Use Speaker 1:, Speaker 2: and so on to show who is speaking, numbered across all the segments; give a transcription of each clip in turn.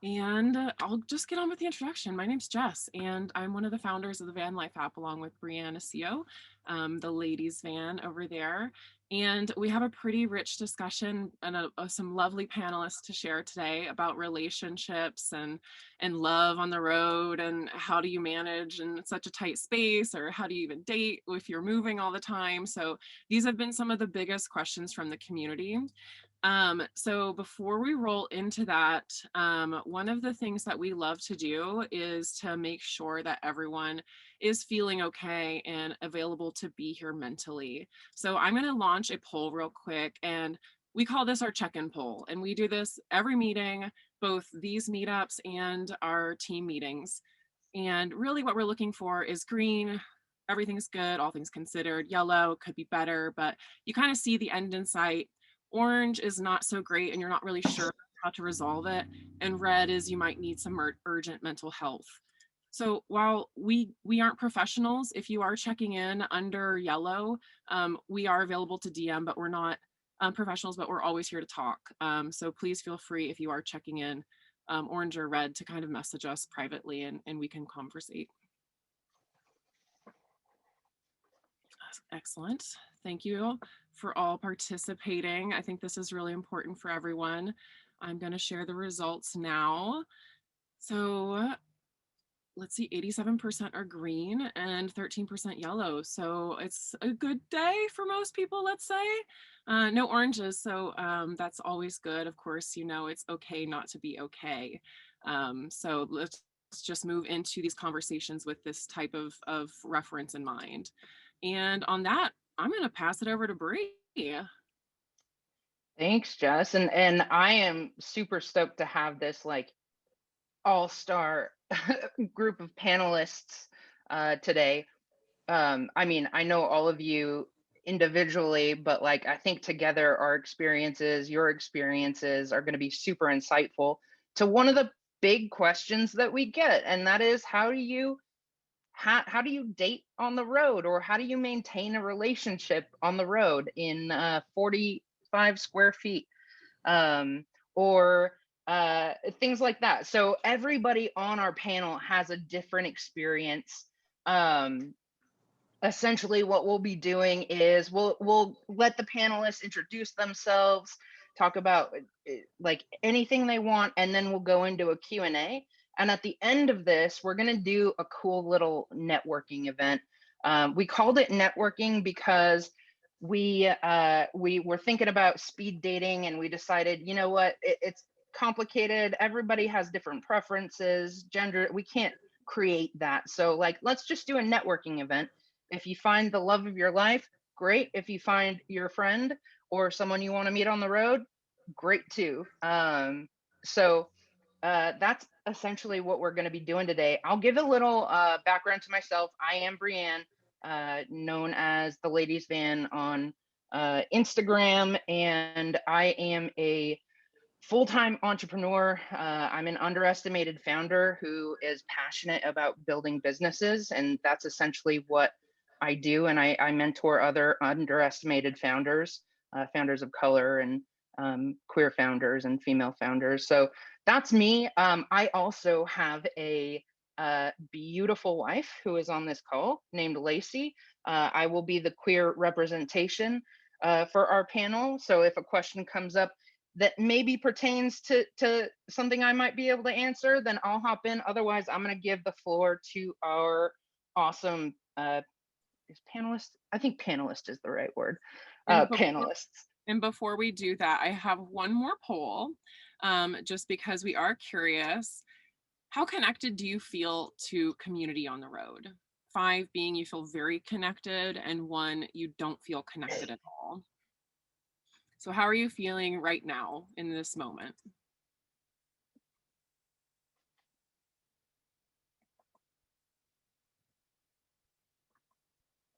Speaker 1: And I'll just get on with the introduction. My name's Jess, and I'm one of the founders of the Vanlife app, along with Brianna Co, the ladies' van over there. And we have a pretty rich discussion and some lovely panelists to share today about relationships and love on the road, and how do you manage in such a tight space, or how do you even date if you're moving all the time. So these have been some of the biggest questions from the community. So before we roll into that, one of the things that we love to do is to make sure that everyone is feeling okay and available to be here mentally. So I'm going to launch a poll real quick, and we call this our check-in poll. And we do this every meeting, both these meetups and our team meetings. And really what we're looking for is green, everything's good, all things considered. Yellow could be better, but you kind of see the end in sight. Orange is not so great and you're not really sure how to resolve it. And red is you might need some urgent mental health. So while we aren't professionals, if you are checking in under yellow, we are available to DM, but we're not professionals, but we're always here to talk. So please feel free, if you are checking in orange or red, to kind of message us privately, and we can conversate. Excellent. Thank you for all participating. I think this is really important for everyone. I'm going to share the results now. So let's see, 87% are green and 13% yellow. So it's a good day for most people, let's say. No oranges, so that's always good. Of course, you know, it's okay not to be okay. So let's just move into these conversations with this type of reference in mind. And on that, I'm going to pass it over to Bree.
Speaker 2: Thanks, Jess. And I am super stoked to have this like all-star group of panelists today. I mean, I know all of you individually, but like I think together our experiences, your experiences are going to be super insightful to one of the big questions that we get, and that is how do you date on the road, or how do you maintain a relationship on the road in 45 square feet, or things like that. So everybody on our panel has a different experience. Essentially what we'll be doing is we'll let the panelists introduce themselves, talk about like anything they want, and then we'll go into a Q&A. And at the end of this, we're going to do a cool little networking event. We called it networking because we were thinking about speed dating, and we decided, you know what, it's complicated. Everybody has different preferences, gender. We can't create that. So like, let's just do a networking event. If you find the love of your life, great. If you find your friend or someone you want to meet on the road, great too. So that's essentially what we're going to be doing today. I'll give a little background to myself. I am Brianne, known as the Ladies Van on Instagram, and I am a full-time entrepreneur. I'm an underestimated founder who is passionate about building businesses, and that's essentially what I do. And I mentor other underestimated founders, founders of color, and queer founders and female founders. So that's me. I also have a beautiful wife who is on this call named Lacey. I will be the queer representation for our panel. So if a question comes up that maybe pertains to something I might be able to answer, then I'll hop in. Otherwise, I'm going to give the floor to our awesome is panelist. I think panelist is the right word. Panelists.
Speaker 1: And before we do that, I have one more poll, just because we are curious. How connected do you feel to community on the road? 5 being you feel very connected, and 1 you don't feel connected at all. So how are you feeling right now in this moment?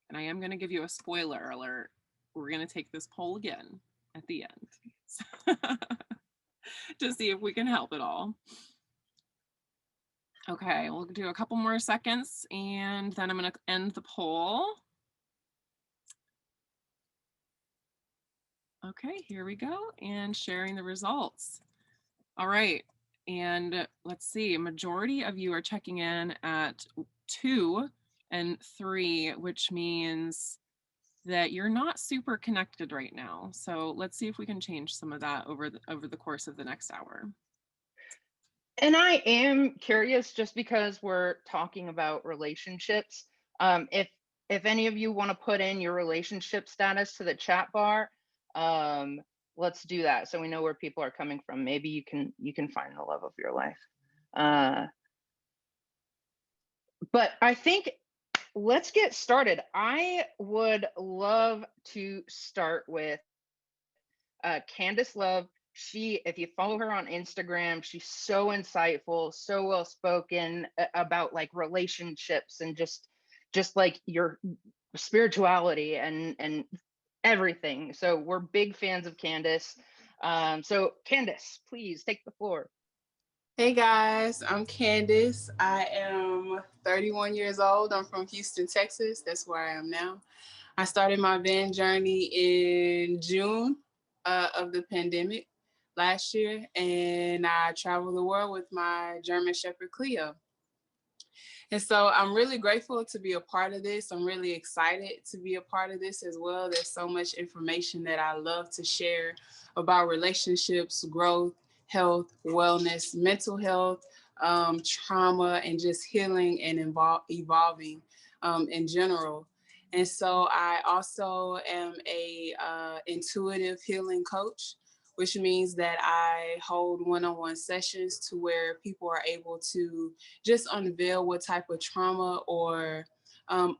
Speaker 1: And I am going to give you a spoiler alert. We're going to take this poll again at the end to see if we can help at all. Okay, we'll do a couple more seconds and then I'm going to end the poll. Okay, here we go, and sharing the results. All right, And let's see, a majority of you are checking in at 2 and 3, which means that you're not super connected right now. So let's see if we can change some of that over the course of the next hour.
Speaker 2: And I am curious, just because we're talking about relationships, if any of you want to put in your relationship status to the chat bar, um, let's do that so we know where people are coming from. Maybe you can find the love of your life. Uh, but I think let's get started. I would love to start with Candice Love. She, if you follow her on Instagram, she's so insightful, so well spoken about like relationships and just like your spirituality and everything. So we're big fans of Candice. So Candice, please take the floor.
Speaker 3: Hey guys, I'm Candice. I am 31 years old. I'm from Houston, Texas. That's where I am now. I started my van journey in June of the pandemic last year, and I traveled the world with my German Shepherd Cleo. And so I'm really grateful to be a part of this. I'm really excited to be a part of this as well. There's so much information that I love to share about relationships, growth, health, wellness, mental health, trauma, and just healing and evolving in general. And so I also am a intuitive healing coach, which means that I hold one-on-one sessions to where people are able to just unveil what type of trauma or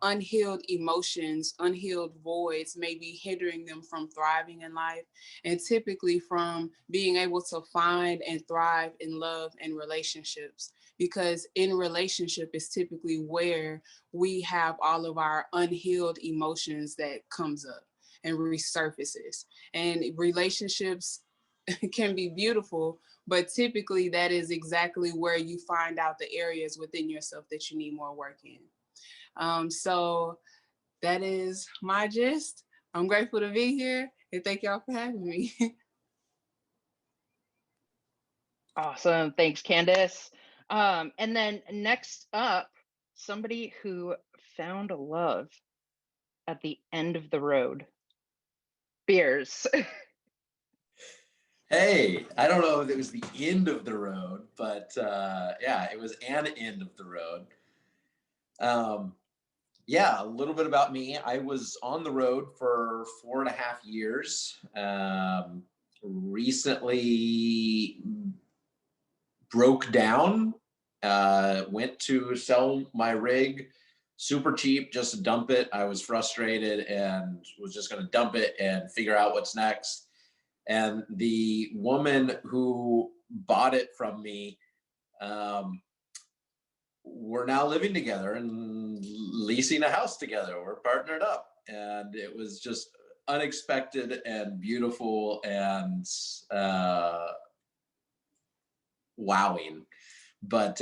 Speaker 3: unhealed emotions, unhealed voids may be hindering them from thriving in life, and typically from being able to find and thrive in love and relationships. Because in relationship is typically where we have all of our unhealed emotions that comes up and resurfaces. And relationships can be beautiful, but typically that is exactly where you find out the areas within yourself that you need more work in. So that is my gist. I'm grateful to be here, and thank y'all for having me.
Speaker 2: Awesome. Thanks, Candice. And then next up, somebody who found a love at the end of the road. Beers.
Speaker 4: Hey, I don't know if it was the end of the road, but yeah, it was an end of the road. Yeah, a little bit about me. I was on the road for 4.5 years. Recently broke down, went to sell my rig super cheap just to dump it. I was frustrated and was just going to dump it and figure out what's next. And the woman who bought it from me, we're now living together and leasing a house together. We're partnered up, and it was just unexpected and beautiful and wowing. But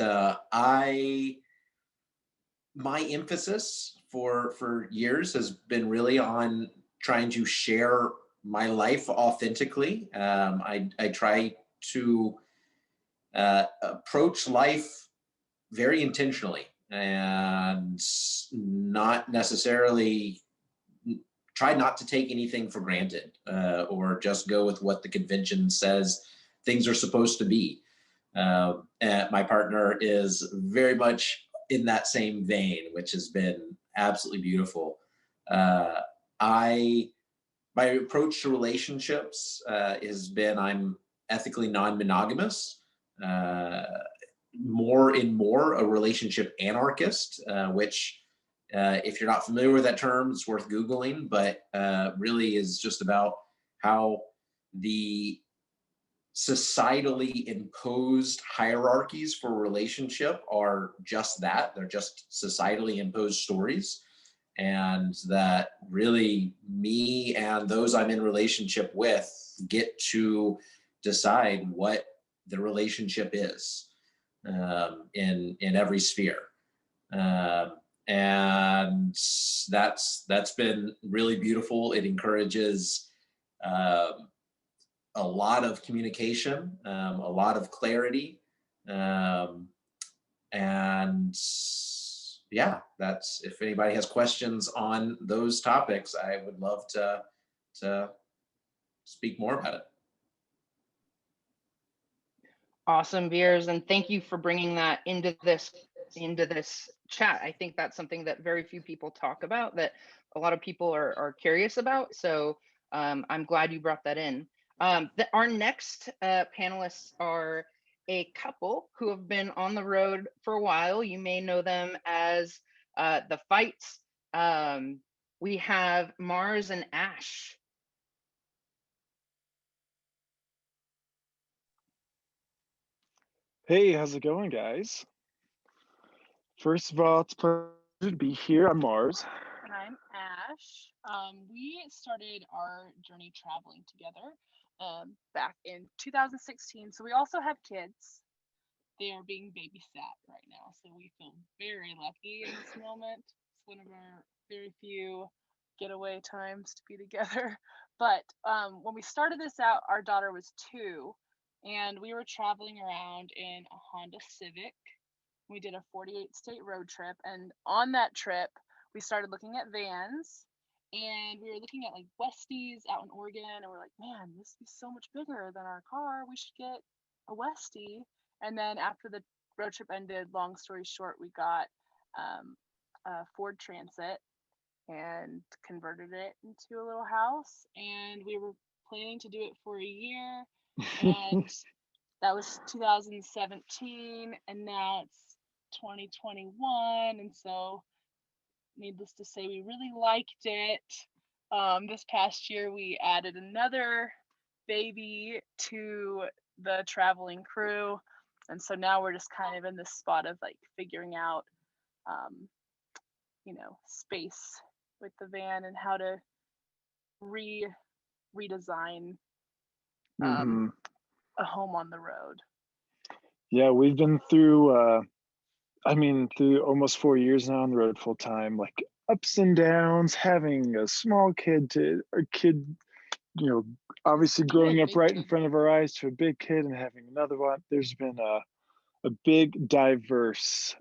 Speaker 4: my emphasis for years has been really on trying to share my life authentically. I try to approach life very intentionally and not necessarily try not to take anything for granted, or just go with what the convention says things are supposed to be. And my partner is very much in that same vein, which has been absolutely beautiful. I My approach to relationships has been I'm ethically non-monogamous, more and more a relationship anarchist, which if you're not familiar with that term, it's worth Googling, but really is just about how the societally imposed hierarchies for a relationship are just that. They're just societally imposed stories. And that really me and those I'm in relationship with get to decide what the relationship is, in every sphere. And that's been really beautiful. It encourages um, a lot of communication, a lot of clarity, And yeah, that's, if anybody has questions on those topics, I would love to speak more about it.
Speaker 2: Awesome, Beers, and thank you for bringing that into this chat. I think that's something that very few people talk about, that a lot of people are curious about. So I'm glad you brought that in. Our next panelists are a couple who have been on the road for a while. You may know them as the Fights. We have Mars and Ash.
Speaker 5: Hey, how's it going, guys? First of all, it's a pleasure to be here. I'm Mars.
Speaker 6: And I'm Ash. We started our journey traveling together back in 2016. So we also have kids. They are being babysat right now. So we feel very lucky in this moment. It's one of our very few getaway times to be together. But when we started this out, our daughter was 2, and we were traveling around in a Honda Civic. We did a 48-state road trip, and on that trip, we started looking at vans, and we were looking at like Westies out in Oregon, and we're like, man, this is so much bigger than our car. We should get a Westie. And then after the road trip ended, long story short, we got a Ford Transit and converted it into a little house, and we were planning to do it for a year, and that was 2017, and now it's 2021, and so needless to say, we really liked it. This past year, we added another baby to the traveling crew, and so now we're just kind of in this spot of like figuring out, space with the van and how to redesign a home on the road.
Speaker 5: Yeah, we've been through through almost 4 years now on the road full time, like ups and downs, having a small kid obviously growing up right in front of our eyes, to a big kid and having another one. There's been a big diverse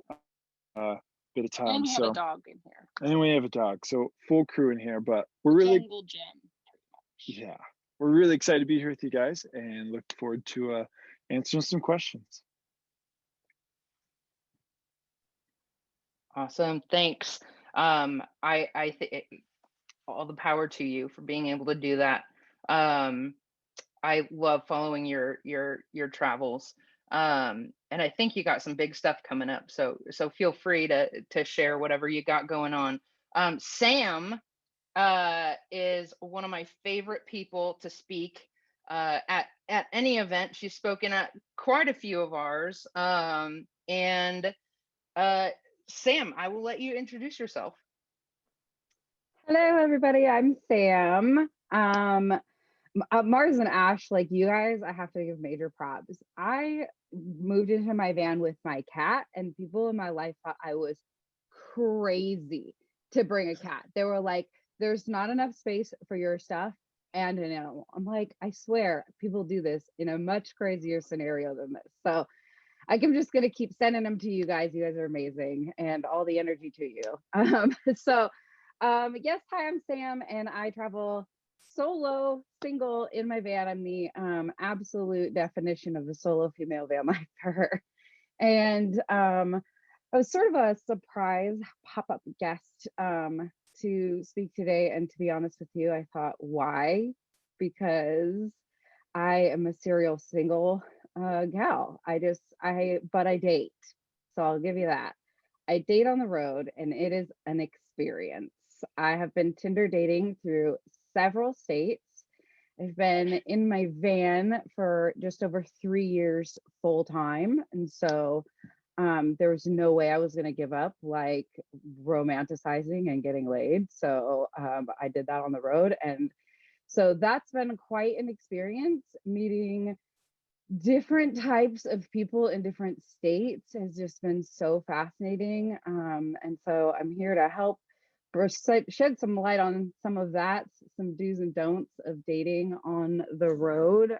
Speaker 5: bit of time.
Speaker 6: And we have a dog in here.
Speaker 5: And we have a dog, so full crew in here, but we're
Speaker 6: Jungle
Speaker 5: really
Speaker 6: gem,
Speaker 5: pretty much. Yeah, we're really excited to be here with you guys and look forward to answering some questions.
Speaker 2: Awesome, thanks. I think all the power to you for being able to do that. I love following your travels, and I think you got some big stuff coming up. So feel free to share whatever you got going on. Sam is one of my favorite people to speak at any event. She's spoken at quite a few of ours, and Sam, I will let you introduce yourself.
Speaker 7: Hello, everybody. I'm Sam. Mars and Ash, like you guys, I have to give major props. I moved into my van with my cat, and people in my life thought I was crazy to bring a cat. They were like, there's not enough space for your stuff and an animal. I'm like, I swear, people do this in a much crazier scenario than this. So I'm just going to keep sending them to you guys. You guys are amazing, and all the energy to you. Yes, hi, I'm Sam, and I travel solo, single in my van. I'm the absolute definition of a solo female van lifer. And I was sort of a surprise pop-up guest to speak today. And to be honest with you, I thought, why? Because I am a serial single gal. But I date. So I'll give you that. I date on the road, and it is an experience. I have been Tinder dating through several states. I've been in my van for just over 3 years full time. And so there was no way I was going to give up like romanticizing and getting laid. So I did that on the road. And so that's been quite an experience. Meeting different types of people in different states has just been so fascinating. And so I'm here to help shed some light on some of that, some do's and don'ts of dating on the road.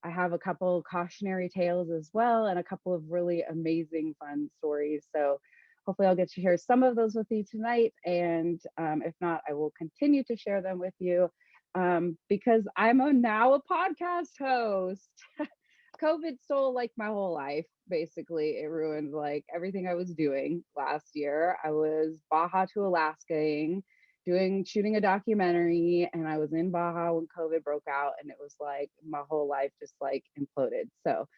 Speaker 7: I have a couple cautionary tales as well, and a couple of really amazing fun stories. So hopefully I'll get to share some of those with you tonight. And if not, I will continue to share them with you because I'm now a podcast host. COVID stole like my whole life. Basically, it ruined like everything I was doing last year. I was Baja to Alaskaing, shooting a documentary, and I was in Baja when COVID broke out, and it was like my whole life just like imploded. So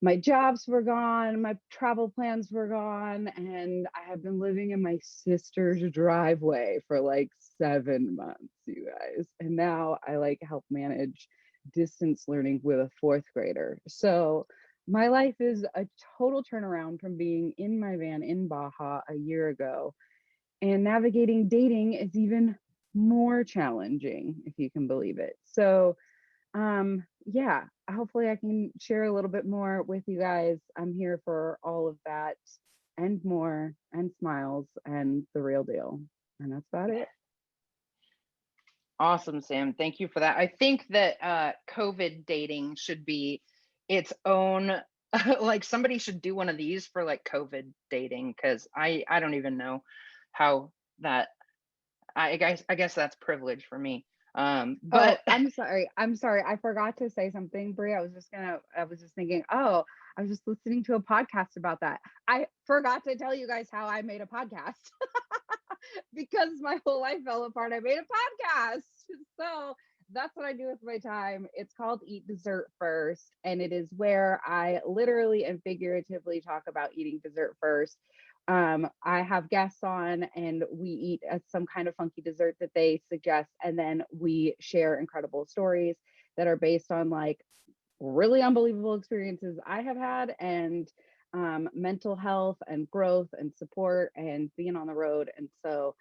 Speaker 7: my jobs were gone, my travel plans were gone, and I have been living in my sister's driveway for like 7 months, you guys. And now I like help manage distance learning with a fourth grader. So my life is a total turnaround from being in my van in Baja a year ago. And navigating dating is even more challenging, if you can believe it. So yeah, hopefully I can share a little bit more with you guys. I'm here for all of that and more, and smiles and the real deal. And that's about it.
Speaker 2: Awesome, Sam. Thank you for that. I think that COVID dating should be its own, like somebody should do one of these for like COVID dating, because I don't even know how that, I guess that's privilege for me. But
Speaker 7: I'm sorry. I forgot to say something, Brie. I was just thinking, oh, I was just listening to a podcast about that. I forgot to tell you guys how I made a podcast. Because my whole life fell apart, I made a podcast. So that's what I do with my time. It's called Eat Dessert First, and it is where I literally and figuratively talk about eating dessert first. I have guests on, and we eat some kind of funky dessert that they suggest, and then we share incredible stories that are based on like really unbelievable experiences I have had, and mental health and growth and support and being on the road. And so,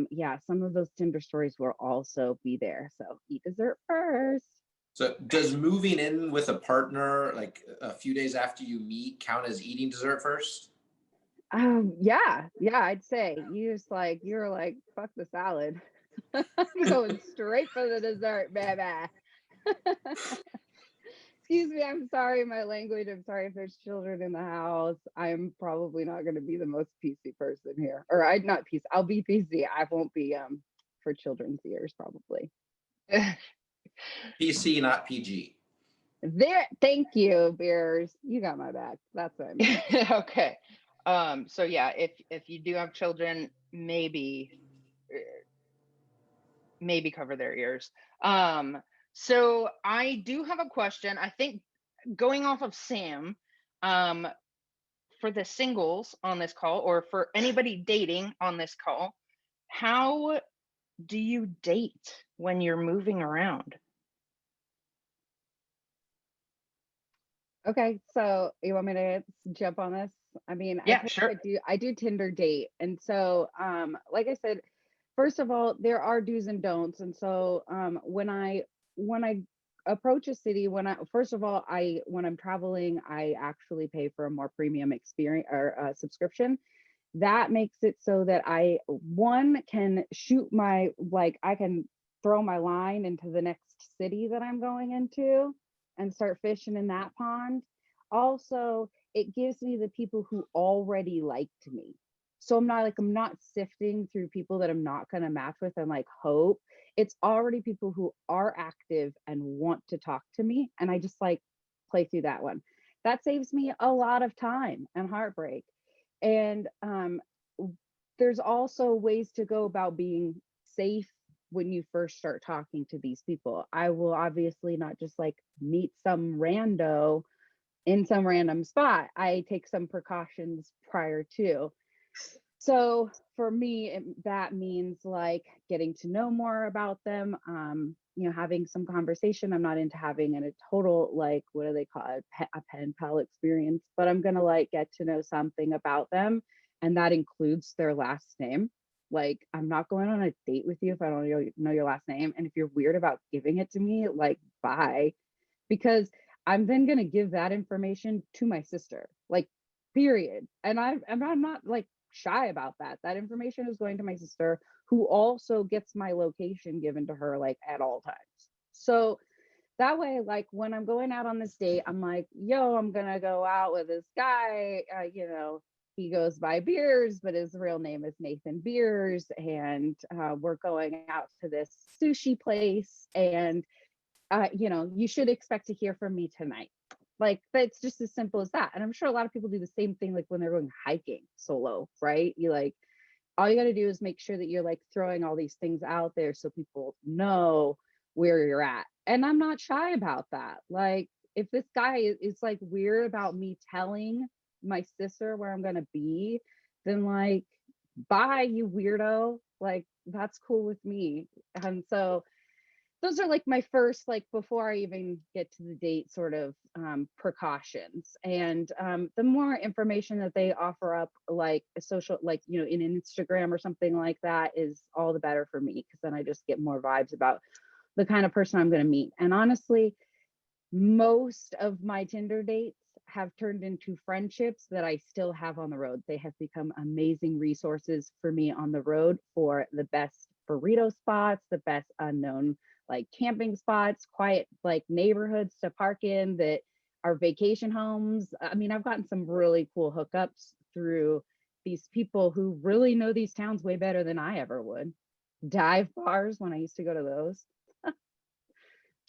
Speaker 7: yeah, some of those Tinder stories will also be there. So eat dessert first.
Speaker 4: So does moving in with a partner like a few days after you meet count as eating dessert first?
Speaker 7: Yeah, I'd say you're like, fuck the salad. I'm going straight for the dessert, baby. Excuse me, I'm sorry, my language. I'm sorry if there's children in the house. I'm probably not going to be the most PC person here. Or I not PC. I'll be PC. I won't be for children's ears probably.
Speaker 4: PC, not PG.
Speaker 7: There, thank you, Beers. You got my back. That's what I mean.
Speaker 2: Okay. So yeah, if you do have children, maybe cover their ears. So I do have a question. I think going off of Sam, for the singles on this call, or for anybody dating on this call, how do you date when you're moving around?
Speaker 7: Okay, so you want me to jump on this? I mean,
Speaker 2: Yeah, sure.
Speaker 7: I do Tinder date. And so like I said, first of all, there are do's and don'ts. And so when I approach a city, first of all, when I'm traveling, I actually pay for a more premium experience or subscription. That makes it so that I can shoot my, like, I can throw my line into the next city that I'm going into and start fishing in that pond. Also, it gives me the people who already liked me. So I'm not sifting through people that I'm not going to match with and like hope. It's already people who are active and want to talk to me, and I just like play through that one. That saves me a lot of time and heartbreak. And there's also ways to go about being safe when you first start talking to these people. I will obviously not just like meet some rando in some random spot. I take some precautions prior to. So for me, that means like getting to know more about them, having some conversation. I'm not into having a total, like, what do they call it, a pen pal experience, but I'm going to like get to know something about them. And that includes their last name. Like, I'm not going on a date with you if I don't know your last name. And if you're weird about giving it to me, like, bye. Because I'm then going to give that information to my sister, like, period. And I'm not like shy about that. That information is going to my sister, who also gets my location given to her like at all times. So that way, like when I'm going out on this date, I'm like, yo, I'm gonna go out with this guy. He goes by Beers, but his real name is Nathan Beers, and we're going out to this sushi place, and you should expect to hear from me tonight. Like that's just as simple as that. And I'm sure a lot of people do the same thing, like when they're going hiking solo, right? You like all you got to do is make sure that you're like throwing all these things out there so people know where you're at. And I'm not shy about that. Like if this guy is like weird about me telling my sister where I'm going to be, then like bye you weirdo. Like that's cool with me. And so those are like my first, like before I even get to the date, sort of precautions. And the more information that they offer up, like a social, like in an Instagram or something like that, is all the better for me, because then I just get more vibes about the kind of person I'm going to meet. And honestly, most of my Tinder dates have turned into friendships that I still have on the road. They have become amazing resources for me on the road, for the best burrito spots, the best unknown like camping spots, quiet like neighborhoods to park in that are vacation homes. I mean, I've gotten some really cool hookups through these people who really know these towns way better than I ever would. Dive bars, when I used to go to those.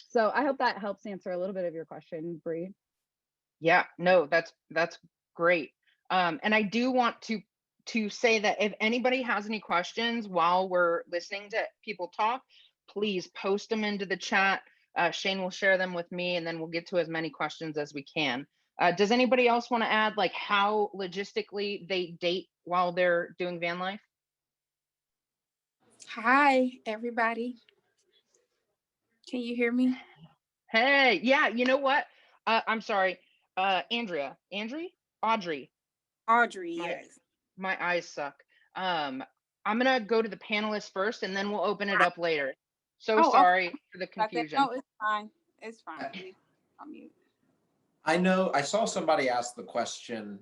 Speaker 7: So I hope that helps answer a little bit of your question, Bree.
Speaker 2: Yeah, no, that's great. And I do want to say that if anybody has any questions while we're listening to people talk, please post them into the chat. Shane will share them with me, and then we'll get to as many questions as we can. Does anybody else want to add like how logistically they date while they're doing van life?
Speaker 8: Hi, everybody. Can you hear me?
Speaker 2: Hey, yeah, you know what? I'm sorry. Audrey.
Speaker 8: Audrey, yes.
Speaker 2: My eyes suck. I'm gonna go to the panelists first, and then we'll open it up later. So
Speaker 8: Oh,
Speaker 2: sorry for the
Speaker 8: got that.
Speaker 2: confusion.
Speaker 8: No, it's fine. It's fine. Please, I'll mute.
Speaker 4: I know I saw somebody ask the question,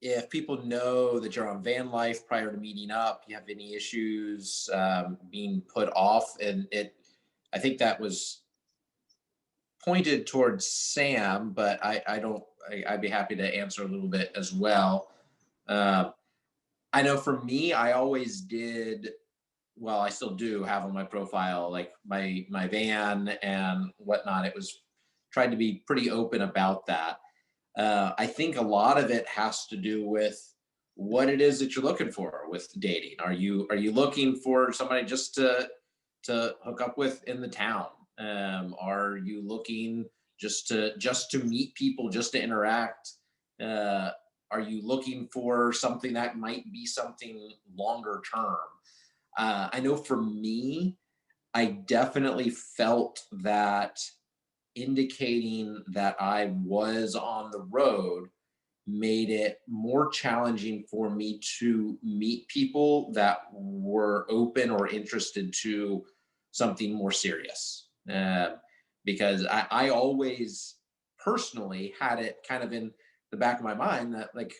Speaker 4: if people know that you're on van life prior to meeting up, you have any issues being put off, and I think that was pointed towards Sam, but I'd be happy to answer a little bit as well. I know for me, I always did, well, I still do have on my profile, like my van and whatnot. It was tried to be pretty open about that. I think a lot of it has to do with what it is that you're looking for with dating. Are you looking for somebody just to hook up with in the town? Are you looking just to meet people, just to interact? Are you looking for something that might be something longer term? I know for me, I definitely felt that indicating that I was on the road made it more challenging for me to meet people that were open or interested to something more serious. Because I always personally had it kind of in the back of my mind that like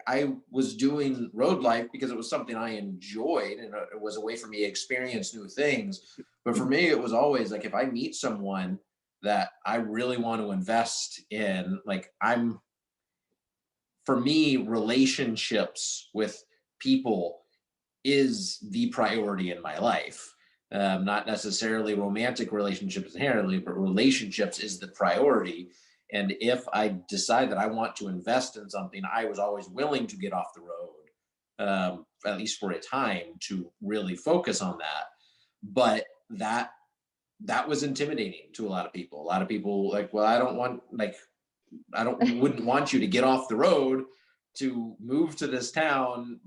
Speaker 4: I was doing road life because it was something I enjoyed, and it was a way for me to experience new things. But for me, it was always like if I meet someone that I really want to invest in, like for me, relationships with people is the priority in my life. Not necessarily romantic relationships inherently, but relationships is the priority. And if I decide that I want to invest in something, I was always willing to get off the road, at least for a time, to really focus on that. But that was intimidating to a lot of people. A lot of people like, well, wouldn't want you to get off the road to move to this town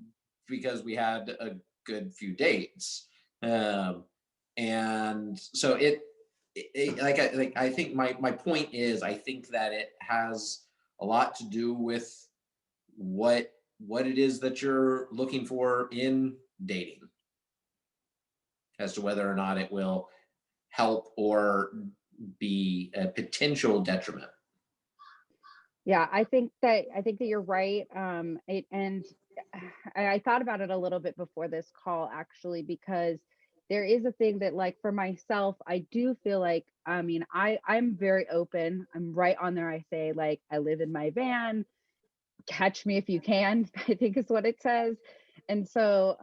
Speaker 4: because we had a good few dates. And so I think my point is, I think that it has a lot to do with what it is that you're looking for in dating as to whether or not it will help or be a potential detriment.
Speaker 7: Yeah, I think that you're right. And I thought about it a little bit before this call, actually, because there is a thing that, like, for myself, I do feel like, I mean, I'm very open. I'm right on there. I say, like, I live in my van, catch me if you can, I think is what it says. And so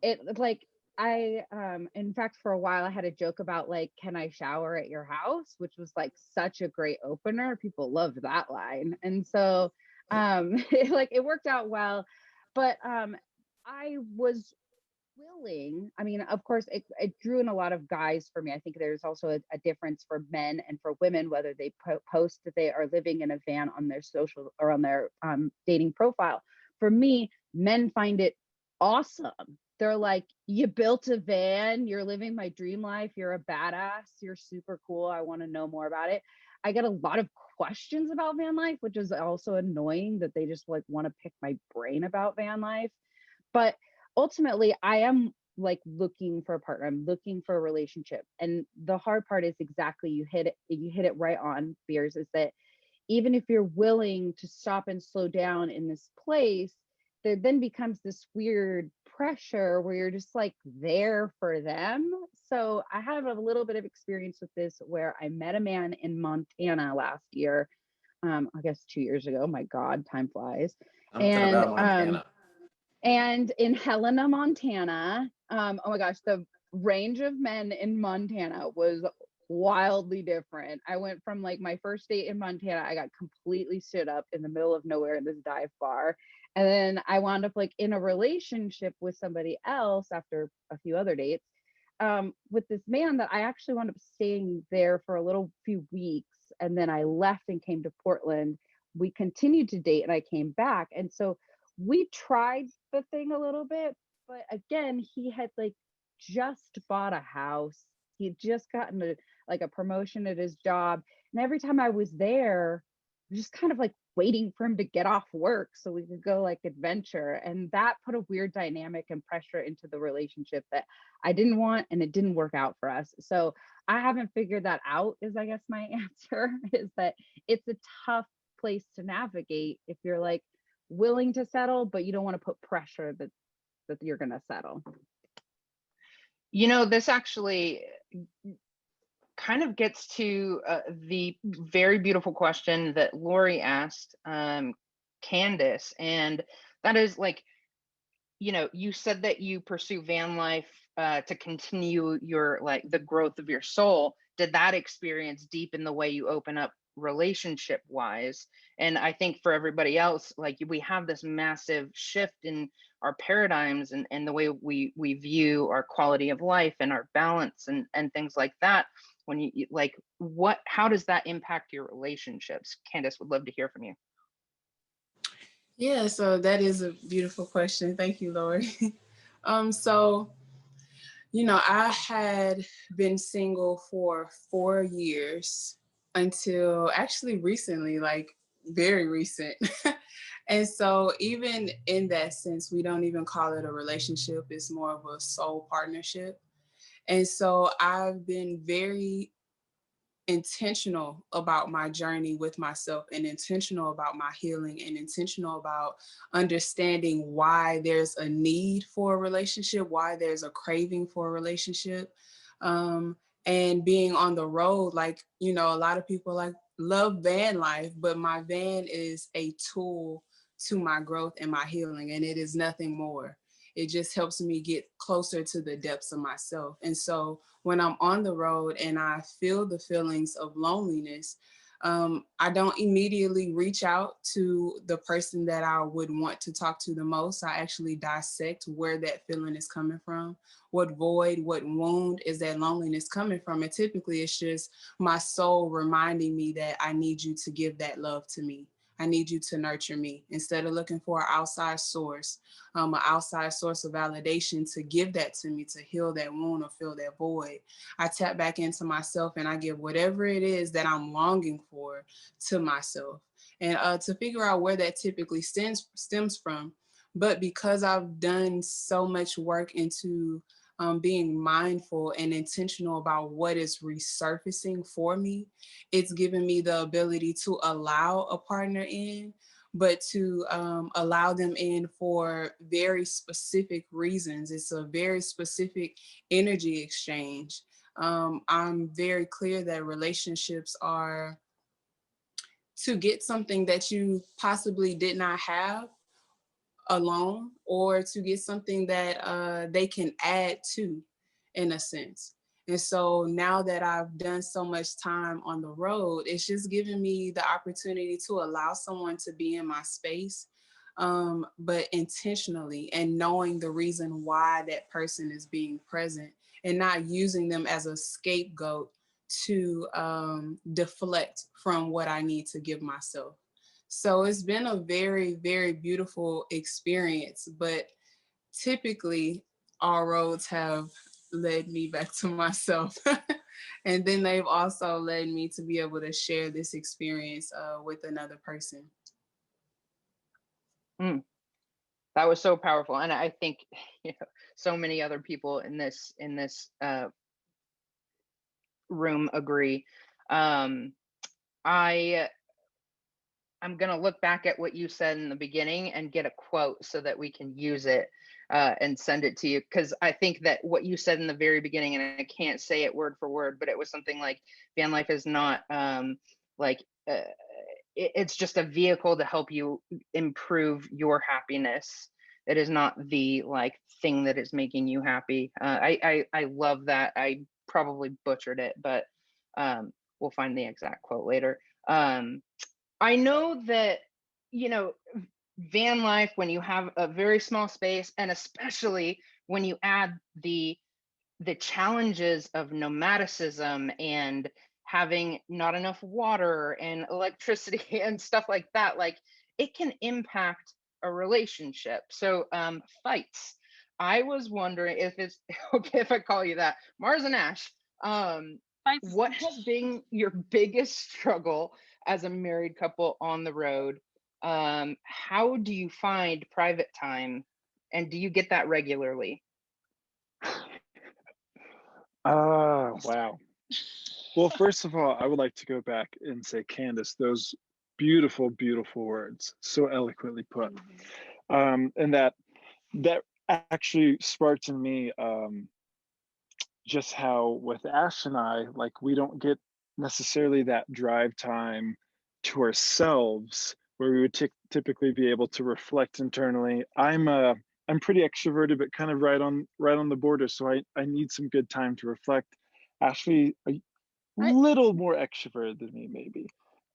Speaker 7: it like in fact, for a while I had a joke about, like, can I shower at your house, which was like such a great opener. People loved that line. And so it worked out well. But I was willing. I mean, of course, it drew in a lot of guys for me. I think there's also a difference for men and for women, whether they post that they are living in a van on their social or on their dating profile. For me, men find it awesome. They're like, you built a van, you're living my dream life, you're a badass, you're super cool, I want to know more about it. I get a lot of questions about van life, which is also annoying that they just like want to pick my brain about van life. But ultimately, I am like looking for a partner. I'm looking for a relationship. And the hard part is exactly, you hit it right on, Beers, is that even if you're willing to stop and slow down in this place, there then becomes this weird pressure where you're just like there for them. So I have a little bit of experience with this where I met a man in Montana last year. I guess 2 years ago. My God, time flies.
Speaker 4: Something
Speaker 7: And
Speaker 4: about Montana.
Speaker 7: and in Helena, Montana, oh my gosh, the range of men in Montana was wildly different. I went from like my first date in Montana, I got completely stood up in the middle of nowhere in this dive bar. And then I wound up like in a relationship with somebody else after a few other dates, with this man that I actually wound up staying there for a little few weeks. And then I left and came to Portland. We continued to date and I came back. And so we tried the thing a little bit, but again, he had like just bought a house. He had just gotten like a promotion at his job. And every time I was there, I was just kind of like waiting for him to get off work so we could go like adventure. And that put a weird dynamic and pressure into the relationship that I didn't want, and it didn't work out for us. So I haven't figured that out, is I guess my answer, is that it's a tough place to navigate if you're like willing to settle, but you don't want to put pressure that you're going to settle.
Speaker 2: You know, this actually kind of gets to the very beautiful question that Lori asked Candice, and that is like, you know, you said that you pursue van life to continue your like the growth of your soul. Did that experience deepen the way you open up relationship wise? And I think for everybody else, like we have this massive shift in our paradigms and the way we view our quality of life and our balance and things like that. When you like, how does that impact your relationships? Candice, would love to hear from you.
Speaker 3: Yeah, so that is a beautiful question. Thank you, Lori. So, you know, I had been single for 4 years until actually recently, like very recent. And so even in that sense, we don't even call it a relationship. It's more of a soul partnership. And so I've been very intentional about my journey with myself and intentional about my healing and intentional about understanding why there's a need for a relationship, why there's a craving for a relationship. And being on the road, like, you know, a lot of people like love van life, but my van is a tool to my growth and my healing, and it is nothing more. It just helps me get closer to the depths of myself. And so when I'm on the road and I feel the feelings of loneliness, I don't immediately reach out to the person that I would want to talk to the most. I actually dissect where that feeling is coming from. What void, what wound is that loneliness coming from? And typically it's just my soul reminding me that I need you to give that love to me. I need you to nurture me, instead of looking for an outside source, an outside source of validation to give that to me, to heal that wound or fill that void. I tap back into myself and I give whatever it is that I'm longing for to myself, and to figure out where that typically stems from. But because I've done so much work into being mindful and intentional about what is resurfacing for me, it's given me the ability to allow a partner in but to allow them in for very specific reasons. It's a very specific energy exchange. I'm very clear that relationships are to get something that you possibly did not have alone, or to get something that they can add to, in a sense. And so now that I've done so much time on the road, it's just giving me the opportunity to allow someone to be in my space, but intentionally, and knowing the reason why that person is being present, and not using them as a scapegoat to deflect from what I need to give myself. So it's been a very, very beautiful experience, but typically all roads have led me back to myself. And then they've also led me to be able to share this experience with another person.
Speaker 2: That was so powerful, and I think so many other people in this room agree. I'm going to look back at what you said in the beginning and get a quote so that we can use it and send it to you. Because I think that what you said in the very beginning, and I can't say it word for word, but it was something like van life is not like, it's just a vehicle to help you improve your happiness. It is not the like thing that is making you happy. I love that. I probably butchered it, but we'll find the exact quote later. I know that, van life, when you have a very small space, and especially when you add the challenges of nomadicism and having not enough water and electricity and stuff like that, like it can impact a relationship. So fights. I was wondering if it's okay if I call you that, Mars and Ash. What has been your biggest struggle as a married couple on the road? How do you find private time, and do you get that regularly?
Speaker 5: Wow. Well, first of all, I would like to go back and say, Candice, those beautiful, beautiful words, so eloquently put. And that actually sparked in me just how with Ash and I, like we don't get necessarily that drive time to ourselves where we would typically be able to reflect internally. I'm pretty extroverted, but kind of right on the border. So I need some good time to reflect. Ashley, a little more extroverted than me, maybe.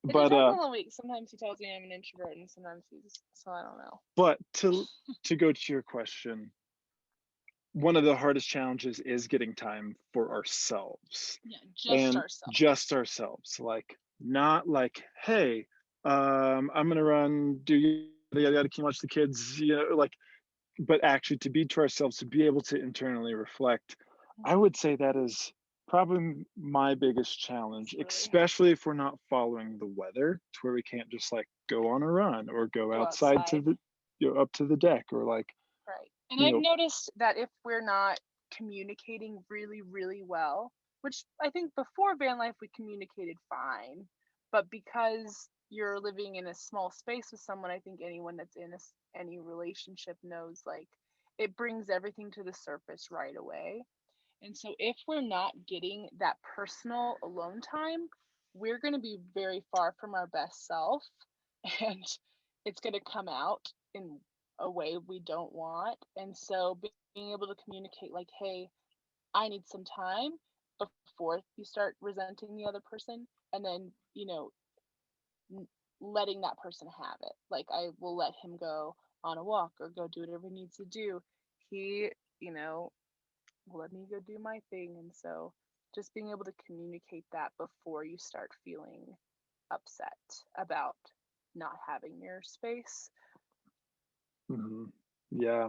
Speaker 6: It
Speaker 5: But
Speaker 6: depends on the week. Sometimes he tells me I'm an introvert, and sometimes he's so I don't know.
Speaker 5: But to go to your question, one of the hardest challenges is getting time for ourselves.
Speaker 6: Yeah, just
Speaker 5: and
Speaker 6: ourselves.
Speaker 5: Just ourselves, like not like, hey, I'm gonna run, do yada yada, can you watch the kids, like, but actually to be to ourselves, to be able to internally reflect. I would say that is probably my biggest challenge, especially if we're not following the weather to where we can't just like go on a run or go outside to the up to the deck, or like,
Speaker 6: right. And I've noticed that if we're not communicating really, really well, which I think before van life we communicated fine, but because you're living in a small space with someone, I think anyone that's in any relationship knows, like, it brings everything to the surface right away. And so if we're not getting that personal alone time, we're going to be very far from our best self, and it's going to come out in a way we don't want. And so being able to communicate, like, hey, I need some time before you start resenting the other person, and then, letting that person have it. Like, I will let him go on a walk or go do whatever he needs to do. He, will let me go do my thing. And so just being able to communicate that before you start feeling upset about not having your space.
Speaker 5: Yeah.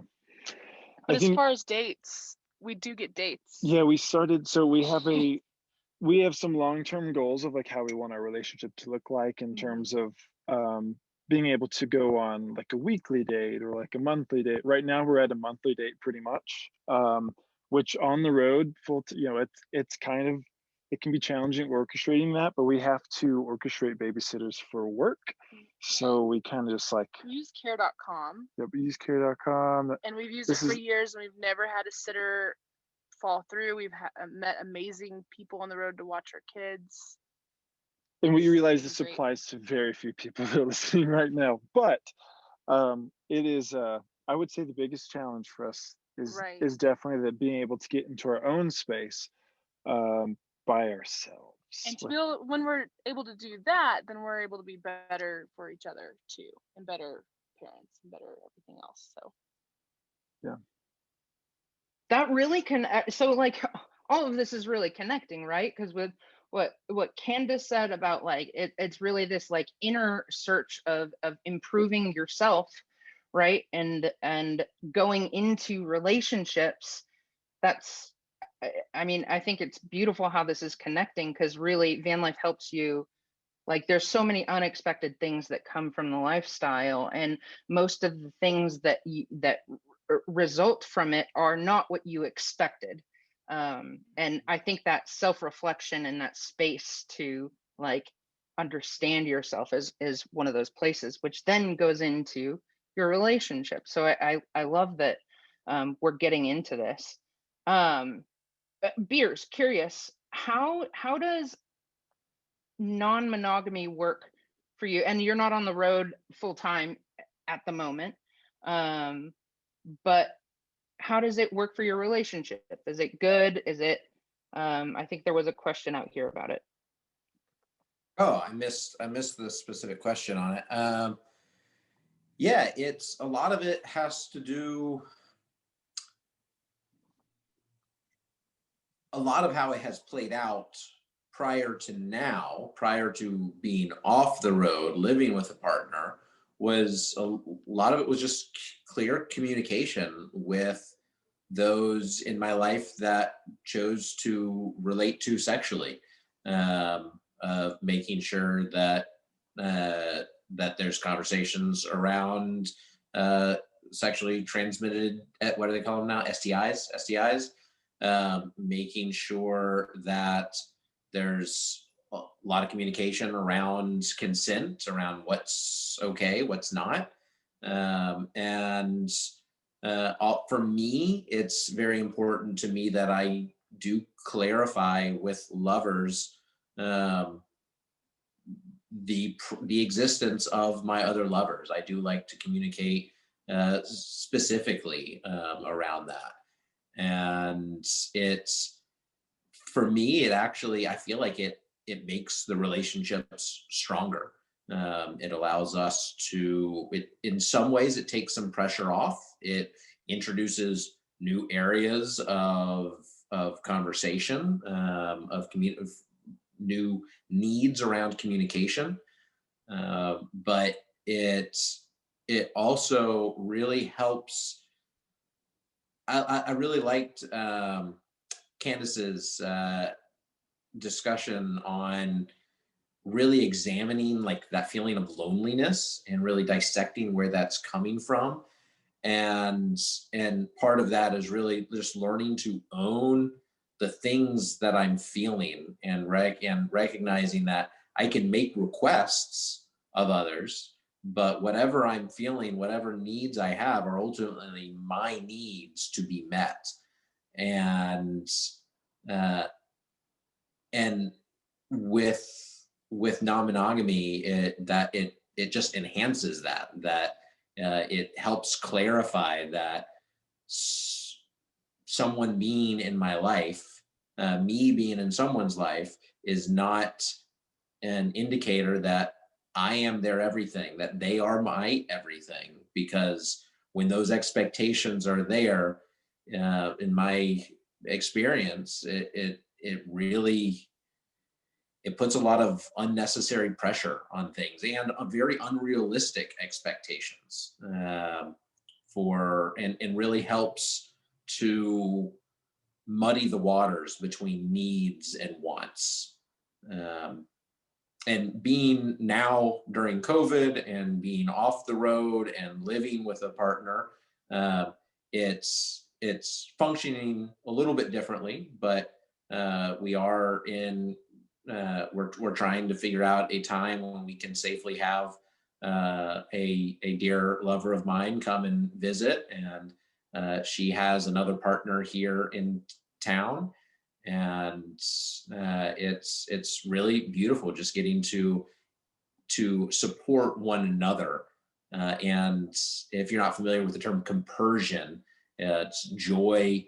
Speaker 6: But as far as dates, we do get dates.
Speaker 5: Yeah, we started. So we have some long-term goals of like how we want our relationship to look like in terms of being able to go on like a weekly date or like a monthly date. Right now we're at a monthly date pretty much, which on the road it's kind of it can be challenging orchestrating that, but we have to orchestrate babysitters for work. So we kind of just like,
Speaker 6: We use care.com.
Speaker 5: yeah, we use care.com.
Speaker 6: And we've used it for years, and we've never had a sitter fall through. We've met amazing people on the road to watch our kids.
Speaker 5: And we realize this applies to very few people that are listening right now, but it is, I would say the biggest challenge for us is definitely that being able to get into our own space by ourselves.
Speaker 6: And to be able, when we're able to do that, then we're able to be better for each other too, and better parents and better everything else. So
Speaker 5: yeah,
Speaker 2: that really so like all of this is really connecting, right? Because with what Candice said about like it's really this like inner search of improving yourself, right? And going into relationships. That's, I mean, I think it's beautiful how this is connecting, because really van life helps you. Like there's so many unexpected things that come from the lifestyle, and most of the things that result from it are not what you expected. And I think that self-reflection and that space to like understand yourself is one of those places, which then goes into your relationship. So I love that we're getting into this. Beers, curious, how does non-monogamy work for you? And you're not on the road full time at the moment, but how does it work for your relationship? Is it good? Is it I think there was a question out here about it.
Speaker 4: Oh, I missed the specific question on it. Yeah, it's a lot of it has to do, a lot of how it has played out prior to now, prior to being off the road, living with a partner, was a lot of it was just clear communication with those in my life that chose to relate to sexually, of making sure that that there's conversations around sexually transmitted, what do they call them now? STIs. Making sure that there's a lot of communication around consent, around what's okay, what's not. And for me, it's very important to me that I do clarify with lovers the existence of my other lovers. I do like to communicate specifically around that. And it's, for me, it actually, I feel like it makes the relationships stronger. It allows us to, in some ways it takes some pressure off. It introduces new areas of conversation, of new needs around communication. But it also really helps. I really liked Candice's discussion on really examining like that feeling of loneliness and really dissecting where that's coming from. And part of that is really just learning to own the things that I'm feeling, and recognizing that I can make requests of others, but whatever I'm feeling, whatever needs I have, are ultimately my needs to be met. And uh, and with non-monogamy, it just enhances that it helps clarify that someone being in my life, me being in someone's life, is not an indicator that I am their everything, that they are my everything. Because when those expectations are there, in my experience, it really, it puts a lot of unnecessary pressure on things, and very unrealistic expectations, and really helps to muddy the waters between needs and wants. And being now during COVID and being off the road and living with a partner, it's functioning a little bit differently, but we are in we're trying to figure out a time when we can safely have a dear lover of mine come and visit, and she has another partner here in town, and it's really beautiful just getting to support one another. And if you're not familiar with the term compersion, it's joy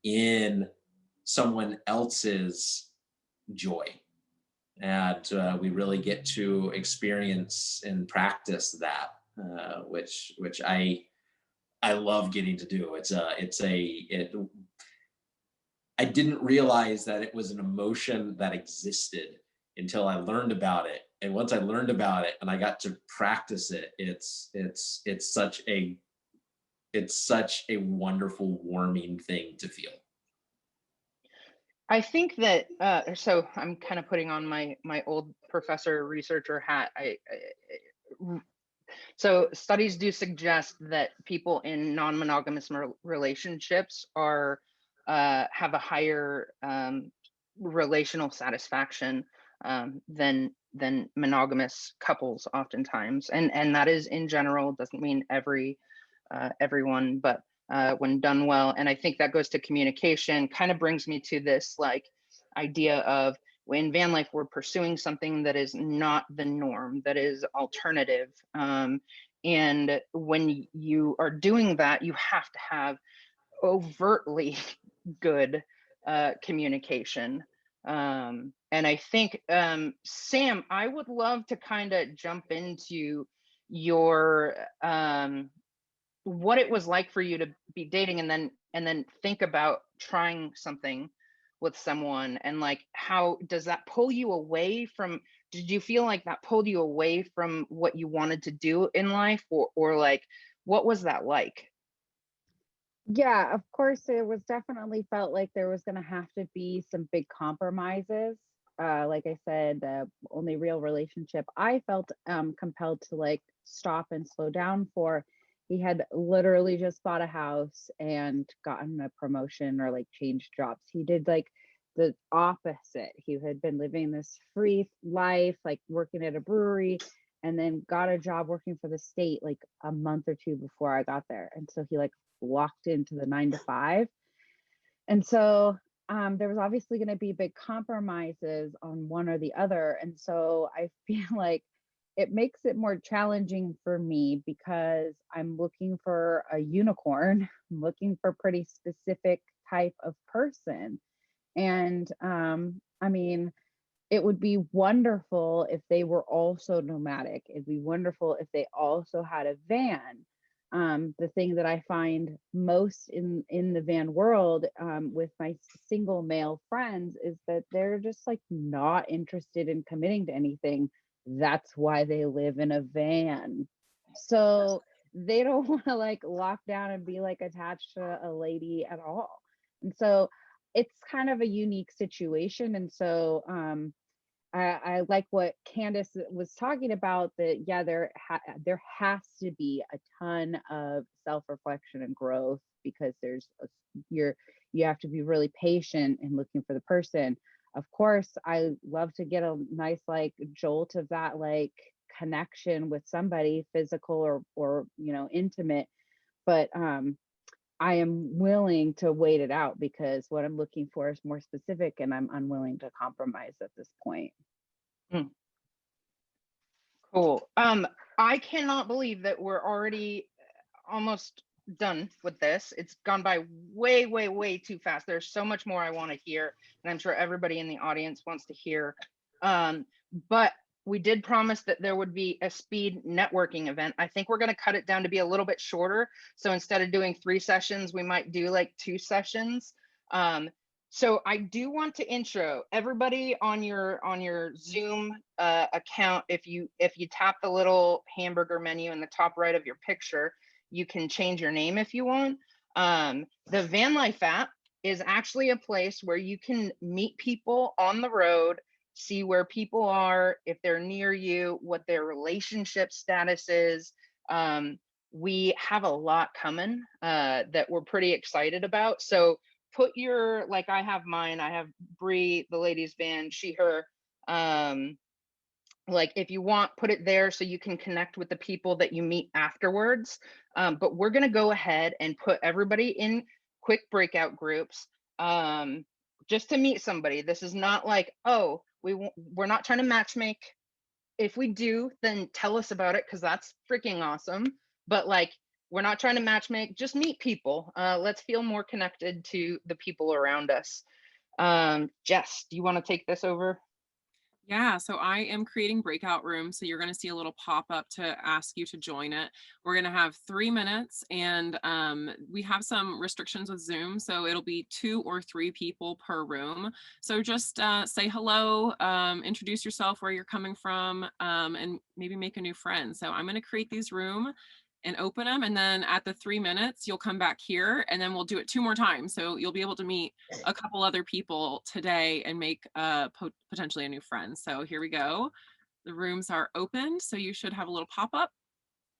Speaker 4: in someone else's joy. And we really get to experience and practice that, which I love getting to do. I didn't realize that it was an emotion that existed until I learned about it. And once I learned about it and I got to practice it, it's such a wonderful, warming thing to feel.
Speaker 2: I think that so I'm kind of putting on my old professor researcher hat. So studies do suggest that people in non-monogamous relationships are have a higher relational satisfaction than monogamous couples oftentimes, and that is in general, doesn't mean everyone, but when done well. And I think that goes to communication, kind of brings me to this like idea of, in van life, we're pursuing something that is not the norm, that is alternative. And when you are doing that, you have to have overtly good communication. And I think, Sam, I would love to kind of jump into your what it was like for you to be dating and then think about trying something with someone, and like how does that pull you away from, did you feel like that pulled you away from what you wanted to do in life, or like what was that like?
Speaker 7: Yeah, of course, it was definitely felt like there was going to have to be some big compromises. Like I said, the only real relationship I felt compelled to like stop and slow down for. He had literally just bought a house and gotten a promotion or like changed jobs. He did like the opposite. He had been living this free life, like working at a brewery, and then got a job working for the state like a month or two before I got there. And so he like locked into the 9 to 5. And so there was obviously going to be big compromises on one or the other. And so I feel like it makes it more challenging for me because I'm looking for a unicorn. I'm looking for pretty specific type of person. And I mean, it would be wonderful if they were also nomadic. It'd be wonderful if they also had a van. The thing that I find most in the van world with my single male friends is that they're just like not interested in committing to anything. That's why they live in a van. So they don't want to like lock down and be like attached to a lady at all. And so it's kind of a unique situation. And so I like what Candice was talking about, that yeah, there has to be a ton of self-reflection and growth, because you have to be really patient in looking for the person. Of course, I love to get a nice like jolt of that like connection with somebody, physical or intimate, but I am willing to wait it out because what I'm looking for is more specific, and I'm unwilling to compromise at this point.
Speaker 2: Hmm. Cool. I cannot believe that we're already almost done with this. It's gone by way, way, way too fast. There's so much more I want to hear, and I'm sure everybody in the audience wants to hear. But we did promise that there would be a speed networking event. I think we're going to cut it down to be a little bit shorter. So instead of doing 3 sessions, we might do like 2 sessions. So I do want to intro everybody on your Zoom account. If you tap the little hamburger menu in the top right of your picture, you can change your name if you want. The Vanlife app is actually a place where you can meet people on the road, see where people are, if they're near you, what their relationship status is. We have a lot coming that we're pretty excited about. So put your, like I have mine, I have Bree, the ladies van, she, her. Like if you want, put it there so you can connect with the people that you meet afterwards. But we're gonna go ahead and put everybody in quick breakout groups, just to meet somebody. This is not like, oh, we're not trying to match make. If we do, then tell us about it, because that's freaking awesome. But like, we're not trying to match make, just meet people. Let's feel more connected to the people around us. Jess, do you want to take this over?
Speaker 1: Yeah, so I am creating breakout rooms. So you're going to see a little pop up to ask you to join it. We're going to have 3 minutes, and we have some restrictions with Zoom. So it'll be 2 or 3 people per room. So just say hello, introduce yourself, where you're coming from, and maybe make a new friend. So I'm going to create these rooms and open them. And then at the 3 minutes, you'll come back here, and then we'll do it 2 more times. So you'll be able to meet a couple other people today and make potentially a new friend. So here we go. The rooms are opened. So you should have a little pop up,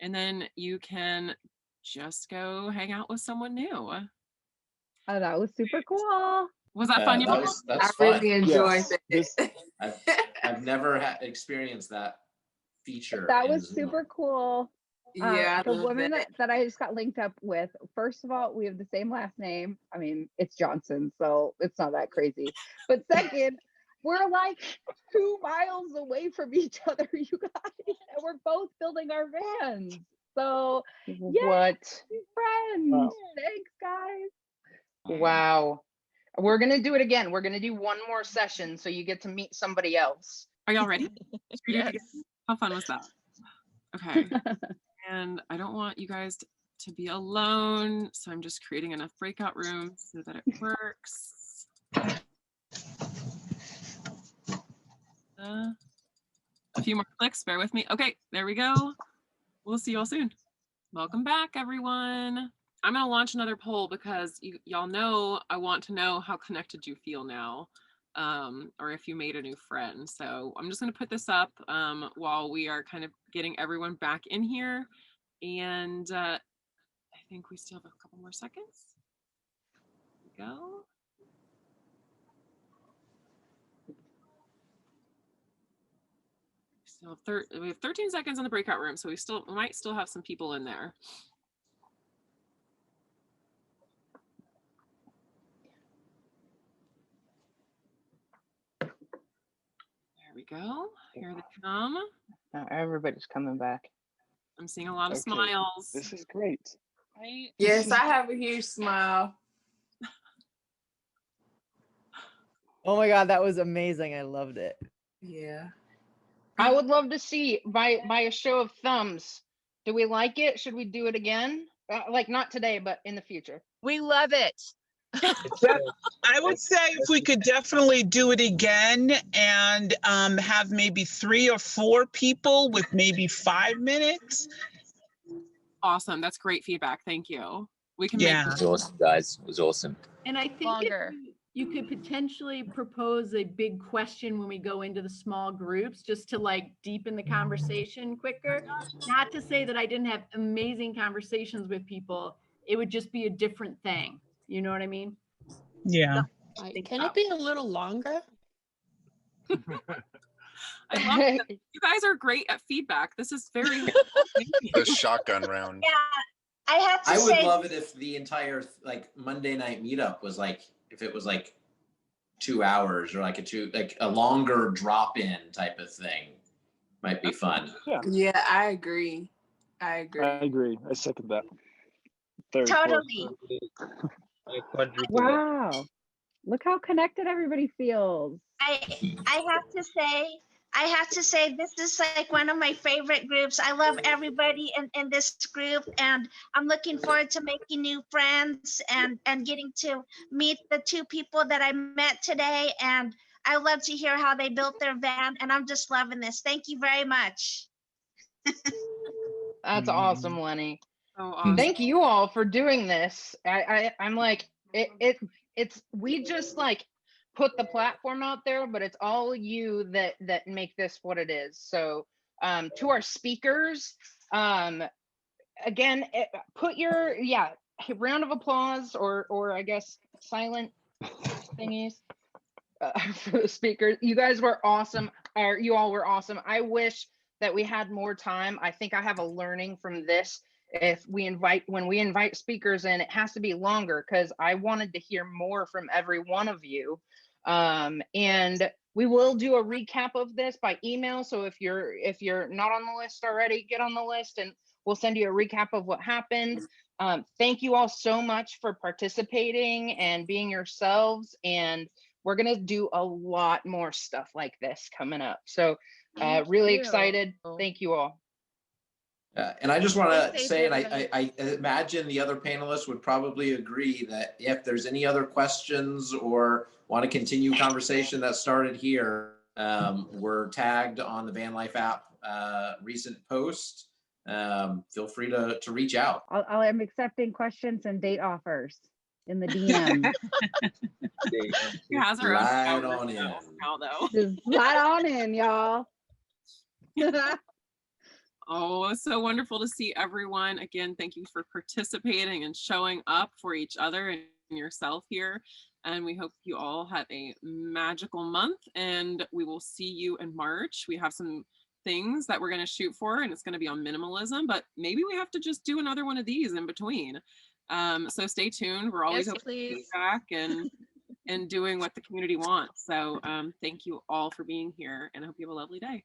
Speaker 1: and then you can just go hang out with someone new.
Speaker 7: Oh, that was super cool.
Speaker 1: Was that fun?
Speaker 4: That's
Speaker 3: I
Speaker 4: fun.
Speaker 3: really enjoyed
Speaker 5: Yes,
Speaker 3: it.
Speaker 4: I've never experienced that feature.
Speaker 7: That
Speaker 4: in
Speaker 7: was
Speaker 4: Zoom.
Speaker 7: super cool.
Speaker 3: Yeah, I
Speaker 7: The
Speaker 3: love
Speaker 7: woman
Speaker 3: that.
Speaker 7: that I just got linked up with, first of all, we have the same last name. I mean, it's Johnson, so it's not that crazy. But second, we're like 2 miles away from each other, you guys, and we're both building our vans. So, yeah,
Speaker 2: What?
Speaker 7: friends.
Speaker 5: Wow.
Speaker 7: Thanks, guys.
Speaker 2: Wow. We're gonna do it again. We're gonna do one more session so you get to meet somebody else.
Speaker 1: Are y'all ready? Should we do it
Speaker 2: Yes.
Speaker 1: again? How fun was that? Okay. And I don't want you guys to be alone, so I'm just creating enough breakout rooms so that it works. A few more clicks, bear with me. Okay, there we go. We'll see you all soon. Welcome back, everyone. I'm gonna launch another poll because y'all know I want to know how connected you feel now, or if you made a new friend. So I'm just gonna put this up while we are kind of getting everyone back in here. And I think we still have a couple more seconds. Here we go. We have 13 seconds in the breakout room, so we might still have some people in there. There we go. Here they come.
Speaker 2: Now everybody's coming back.
Speaker 1: I'm seeing a lot of
Speaker 5: Okay,
Speaker 1: smiles.
Speaker 5: this is great.
Speaker 6: Right?
Speaker 3: Yes, I have a huge smile.
Speaker 9: Oh my God, that was amazing. I loved it.
Speaker 3: Yeah.
Speaker 2: I would love to see by a show of thumbs. Do we like it? Should we do it again? Like not today, but in the future.
Speaker 10: We love it.
Speaker 11: I would say if we could definitely do it again and have maybe 3 or 4 people with maybe 5 minutes.
Speaker 1: Awesome. That's great feedback. Thank you. We can
Speaker 11: Yeah.
Speaker 12: It was awesome, guys. It was awesome.
Speaker 10: And I think
Speaker 6: Longer.
Speaker 10: you could potentially propose a big question when we go into the small groups, just to like deepen the conversation quicker. Not to say that I didn't have amazing conversations with people. It would just be a different thing. You know what I mean?
Speaker 11: Yeah.
Speaker 13: Can it be a little longer?
Speaker 1: I love it. You guys are great at feedback. This is very
Speaker 14: The shotgun round.
Speaker 15: Yeah, I have to
Speaker 4: I
Speaker 15: say.
Speaker 4: would love it if the entire like Monday night meetup was like, if it was like 2 hours or like a longer drop-in type of thing. Might be fun.
Speaker 3: Yeah, I agree. I agree.
Speaker 5: I second that.
Speaker 15: Totally.
Speaker 7: Wow. Look how connected everybody feels.
Speaker 15: I have to say this is like one of my favorite groups. I love everybody in this group, and I'm looking forward to making new friends and getting to meet the 2 people that I met today. And I love to hear how they built their van, and I'm just loving this. Thank you very much.
Speaker 2: That's awesome, Lenny.
Speaker 1: Oh, awesome.
Speaker 2: Thank you all for doing this. I'm like it's we just like put the platform out there, but it's all you that make this what it is. So to our speakers, again, put your a round of applause or I guess silent thingies for the speakers. You guys were awesome. Or you all were awesome. I wish that we had more time. I think I have a learning from this. When we invite speakers in, it has to be longer because I wanted to hear more from every one of you. And we will do a recap of this by email. So if you're not on the list already, get on the list and we'll send you a recap of what happened. Thank you all so much for participating and being yourselves. And we're going to do a lot more stuff like this coming up. So really excited. Thank you all.
Speaker 4: And I just want
Speaker 15: Stay
Speaker 4: to
Speaker 15: safe,
Speaker 4: say, and
Speaker 15: everybody.
Speaker 4: I imagine the other panelists would probably agree that if there's any other questions or want to continue conversation that started here, we're tagged on the Vanlife app recent post. Feel free to reach out.
Speaker 7: I'm accepting questions and date offers in the DM.
Speaker 1: She has her own
Speaker 4: Right
Speaker 1: account
Speaker 4: on in.
Speaker 1: now, though.
Speaker 7: Just slide on in, y'all.
Speaker 1: Oh, it's so wonderful to see everyone. Again, thank you for participating and showing up for each other and yourself here. And we hope you all have a magical month, and we will see you in March. We have some things that we're going to shoot for, and it's going to be on minimalism, but maybe we have to just do another one of these in between. So stay tuned. We're always open to feedback and doing what the community wants. So thank you all for being here, and I hope you have a lovely day.